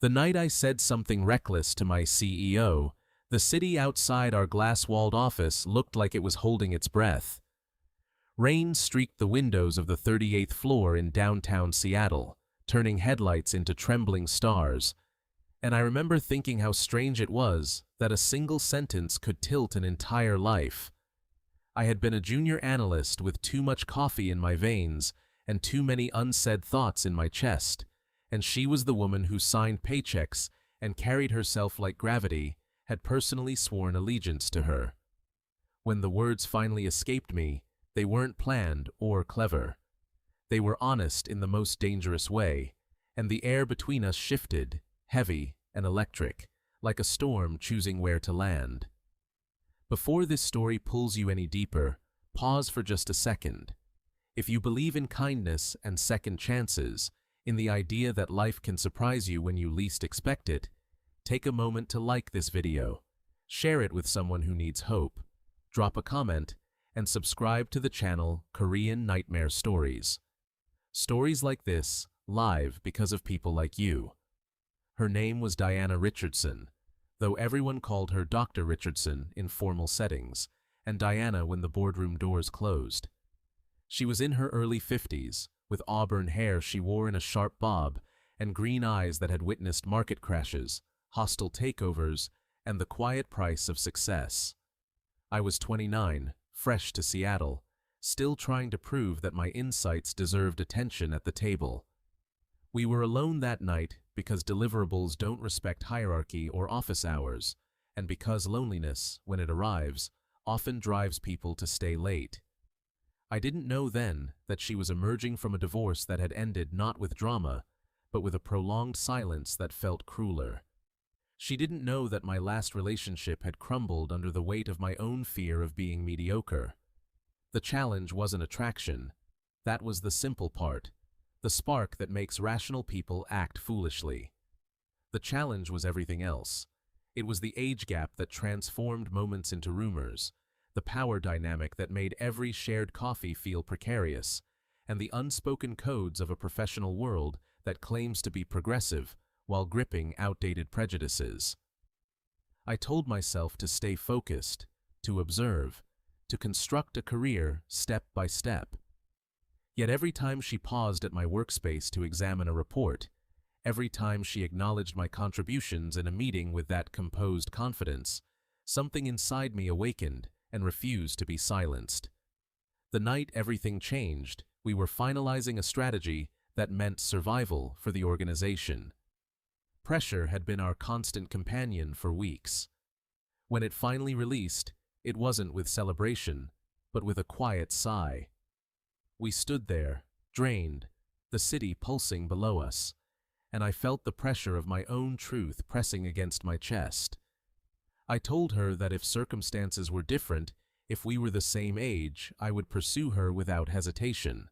The night I said something reckless to my CEO, the city outside our glass-walled office looked like it was holding its breath. Rain streaked the windows of the 38th floor in downtown Seattle, turning headlights into trembling stars, and I remember thinking how strange it was that a single sentence could tilt an entire life. I had been a junior analyst with too much coffee in my veins and too many unsaid thoughts in my chest, and she was the woman who signed paychecks and carried herself like gravity, had personally sworn allegiance to her. When the words finally escaped me, they weren't planned or clever. They were honest in the most dangerous way, and the air between us shifted, heavy and electric, like a storm choosing where to land. Before this story pulls you any deeper, pause for just a second. If you believe in kindness and second chances, in the idea that life can surprise you when you least expect it, take a moment to like this video, share it with someone who needs hope, drop a comment, and subscribe to the channel Korean Nightmare Stories. Stories like this, live because of people like you. Her name was Diana Richardson, though everyone called her Dr. Richardson in formal settings, and Diana when the boardroom doors closed. She was in her early 50s, with auburn hair she wore in a sharp bob, and green eyes that had witnessed market crashes, hostile takeovers, and the quiet price of success. I was 29, fresh to Seattle, still trying to prove that my insights deserved attention at the table. We were alone that night because deliverables don't respect hierarchy or office hours, and because loneliness, when it arrives, often drives people to stay late. I didn't know then that she was emerging from a divorce that had ended not with drama, but with a prolonged silence that felt crueler. She didn't know that my last relationship had crumbled under the weight of my own fear of being mediocre. The challenge wasn't attraction. That was the simple part, the spark that makes rational people act foolishly. The challenge was everything else. It was the age gap that transformed moments into rumors, the power dynamic that made every shared coffee feel precarious, and the unspoken codes of a professional world that claims to be progressive while gripping outdated prejudices. I told myself to stay focused, to observe, to construct a career step by step. Yet every time she paused at my workspace to examine a report, every time she acknowledged my contributions in a meeting with that composed confidence, something inside me awakened and refused to be silenced. The night everything changed, we were finalizing a strategy that meant survival for the organization. Pressure had been our constant companion for weeks. When it finally released, it wasn't with celebration, but with a quiet sigh. We stood there, drained, the city pulsing below us, and I felt the pressure of my own truth pressing against my chest. I told her that if circumstances were different, if we were the same age, I would pursue her without hesitation.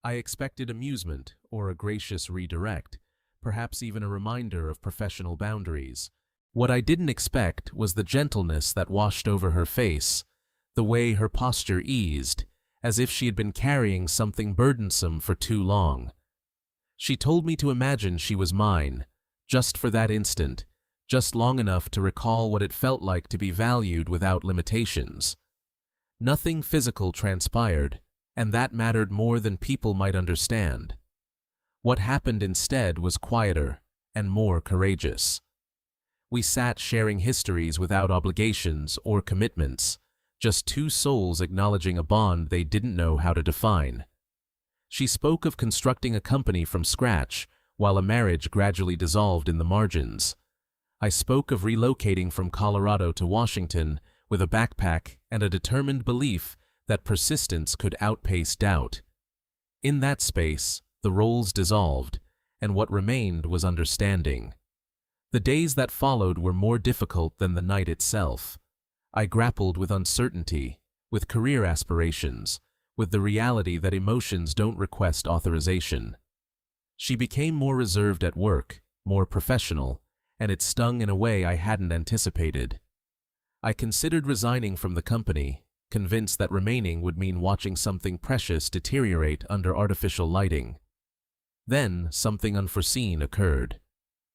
I expected amusement or a gracious redirect, perhaps even a reminder of professional boundaries. What I didn't expect was the gentleness that washed over her face, the way her posture eased, as if she had been carrying something burdensome for too long. She told me to imagine she was mine, just for that instant, just long enough to recall what it felt like to be valued without limitations. Nothing physical transpired, and that mattered more than people might understand. What happened instead was quieter and more courageous. We sat sharing histories without obligations or commitments, just two souls acknowledging a bond they didn't know how to define. She spoke of constructing a company from scratch, while a marriage gradually dissolved in the margins. I spoke of relocating from Colorado to Washington with a backpack and a determined belief that persistence could outpace doubt. In that space, the roles dissolved, and what remained was understanding. The days that followed were more difficult than the night itself. I grappled with uncertainty, with career aspirations, with the reality that emotions don't request authorization. She became more reserved at work, more professional, and it stung in a way I hadn't anticipated. I considered resigning from the company, convinced that remaining would mean watching something precious deteriorate under artificial lighting. Then something unforeseen occurred.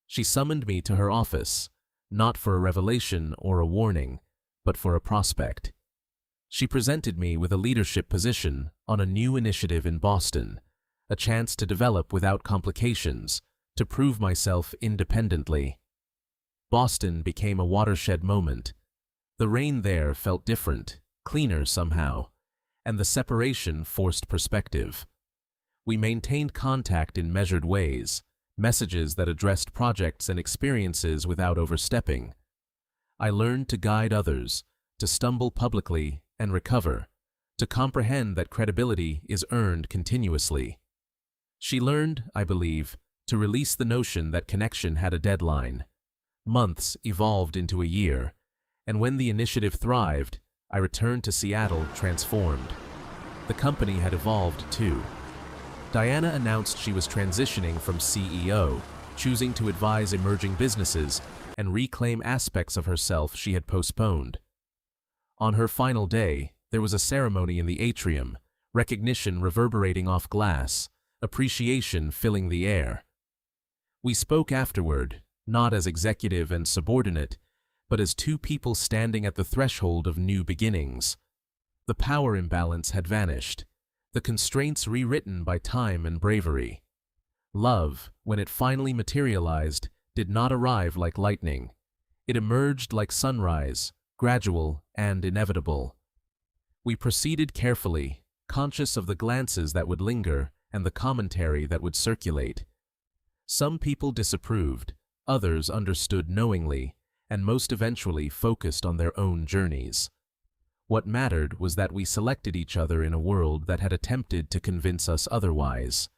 She summoned me to her office, not for a revelation or a warning, but for a prospect. She presented me with a leadership position on a new initiative in Boston, a chance to develop without complications, to prove myself independently. Boston became a watershed moment. The rain there felt different, cleaner somehow, and the separation forced perspective. We maintained contact in measured ways, messages that addressed projects and experiences without overstepping. I learned to guide others, to stumble publicly and recover, to comprehend that credibility is earned continuously. She learned, I believe, to release the notion that connection had a deadline. Months evolved into a year, and when the initiative thrived, I returned to Seattle transformed. The company had evolved too. Diana announced she was transitioning from CEO, choosing to advise emerging businesses and reclaim aspects of herself she had postponed. On her final day, there was a ceremony in the atrium, recognition reverberating off glass, appreciation filling the air. We spoke afterward, not as executive and subordinate, but as two people standing at the threshold of new beginnings. The power imbalance had vanished, the constraints rewritten by time and bravery. Love, when it finally materialized, did not arrive like lightning. It emerged like sunrise, gradual and inevitable. We proceeded carefully, conscious of the glances that would linger and the commentary that would circulate. Some people disapproved, others understood knowingly, and most eventually focused on their own journeys. What mattered was that we selected each other in a world that had attempted to convince us otherwise.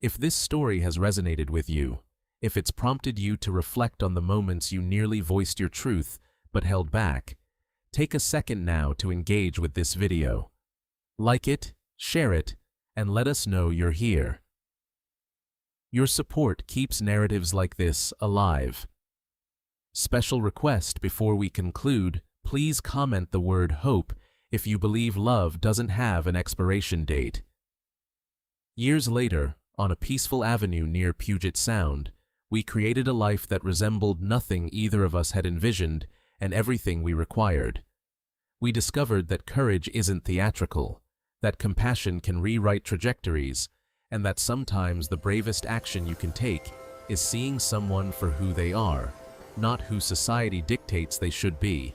If this story has resonated with you, if it's prompted you to reflect on the moments you nearly voiced your truth but held back, take a second now to engage with this video. Like it, share it, and let us know you're here. Your support keeps narratives like this alive. Special request before we conclude, please comment the word hope if you believe love doesn't have an expiration date. Years later, on a peaceful avenue near Puget Sound, we created a life that resembled nothing either of us had envisioned and everything we required. We discovered that courage isn't theatrical, that compassion can rewrite trajectories, and that sometimes the bravest action you can take is seeing someone for who they are, not who society dictates they should be.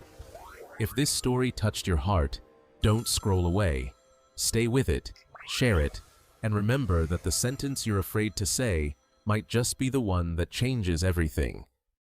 If this story touched your heart, don't scroll away. Stay with it, share it, and remember that the sentence you're afraid to say might just be the one that changes everything.